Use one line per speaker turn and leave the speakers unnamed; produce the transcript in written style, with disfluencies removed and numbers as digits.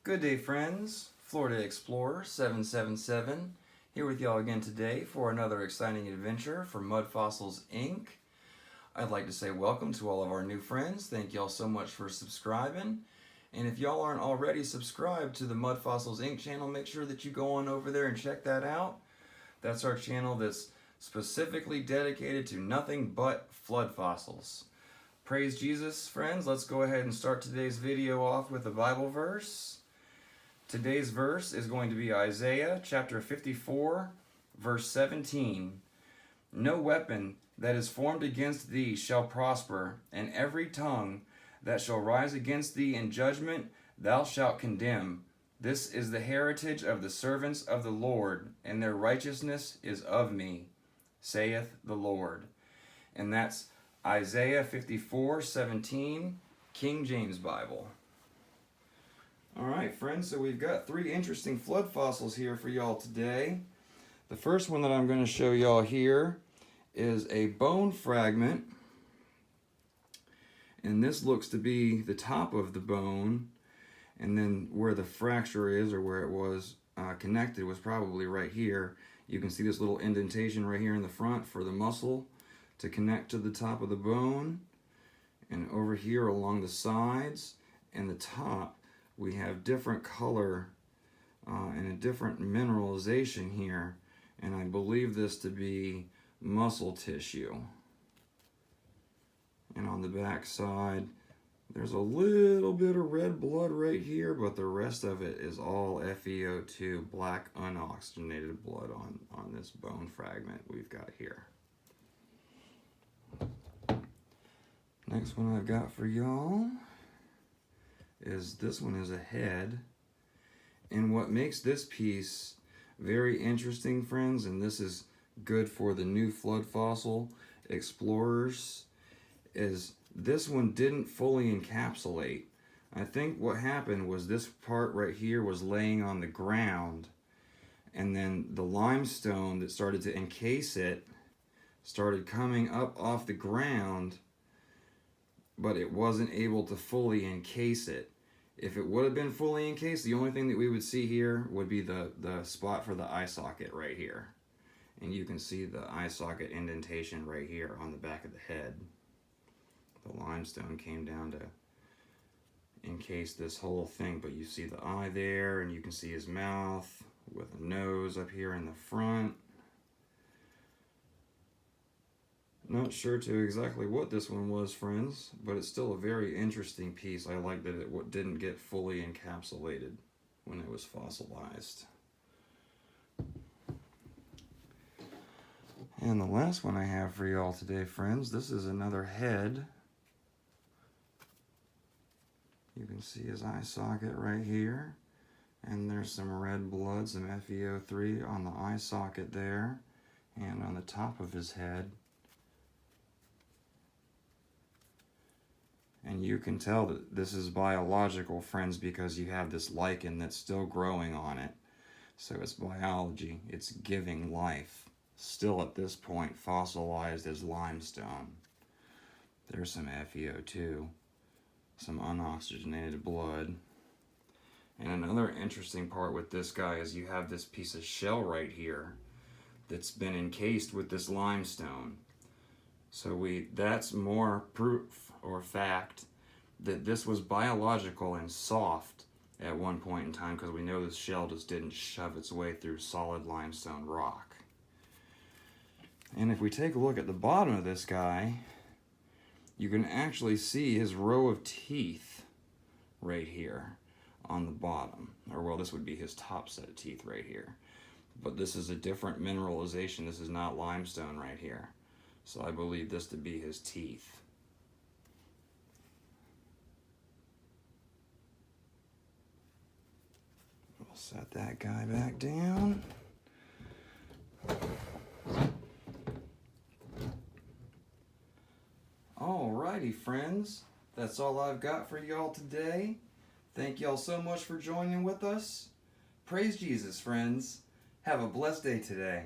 Good day, friends. Florida Explorer 777 here with y'all again today for another exciting adventure for MudFossils Inc. I'd like to say welcome to all of our new friends. Thank y'all so much for subscribing. And if y'all aren't already subscribed to the MudFossils Inc. channel, make sure that you go on over there and check that out. That's our channel that's specifically dedicated to nothing but flood fossils. Praise Jesus, friends. Let's go ahead and start today's video off with a Bible verse. Today's verse is going to be Isaiah chapter 54, verse 17. No weapon that is formed against thee shall prosper, and every tongue that shall rise against thee in judgment thou shalt condemn. This is the heritage of the servants of the Lord, and their righteousness is of me, saith the Lord. And that's Isaiah 54:17, King James Bible. Alright, friends, so we've got three interesting flood fossils here for y'all today. The first one that I'm going to show y'all here is a bone fragment. And this looks to be the top of the bone. And then where the fracture is, or where it was connected, was probably right here. You can see this little indentation right here in the front for the muscle to connect to the top of the bone. And over here along the sides and the top, we have different color and a different mineralization here, and I believe this to be muscle tissue. And on the back side, there's a little bit of red blood right here, but the rest of it is all FeO2, black unoxygenated blood on this bone fragment we've got here. Next one I've got for y'all is this one is a head. And what makes this piece very interesting, friends, and this is good for the new flood fossil explorers, is this one didn't fully encapsulate. I think what happened was this part right here was laying on the ground, and then the limestone that started to encase it started coming up off the ground, but it wasn't able to fully encase it. If it would have been fully encased, the only thing that we would see here would be the spot for the eye socket right here. And you can see the eye socket indentation right here on the back of the head. The limestone came down to encase this whole thing, but you see the eye there, and you can see his mouth with a nose up here in the front. Not sure to exactly what this one was, friends, but it's still a very interesting piece. I like that it didn't get fully encapsulated when it was fossilized. And the last one I have for y'all today, friends, this is another head. You can see his eye socket right here, and there's some red blood, some FeO3 on the eye socket there, and on the top of his head. And you can tell that this is biological, friends, because you have this lichen that's still growing on it. So it's biology, it's giving life. Still at this point fossilized as limestone. There's some FeO2, some unoxygenated blood. And another interesting part with this guy is you have this piece of shell right here that's been encased with this limestone. So that's more proof or fact that this was biological and soft at one point in time, because we know this shell just didn't shove its way through solid limestone rock. And if we take a look at the bottom of this guy, you can actually see his row of teeth right here on the bottom. Or well, this would be his top set of teeth right here. But this is a different mineralization. This is not limestone right here. So I believe this to be his teeth. We'll set that guy back down. Alrighty, friends. That's all I've got for y'all today. Thank y'all so much for joining with us. Praise Jesus, friends. Have a blessed day today.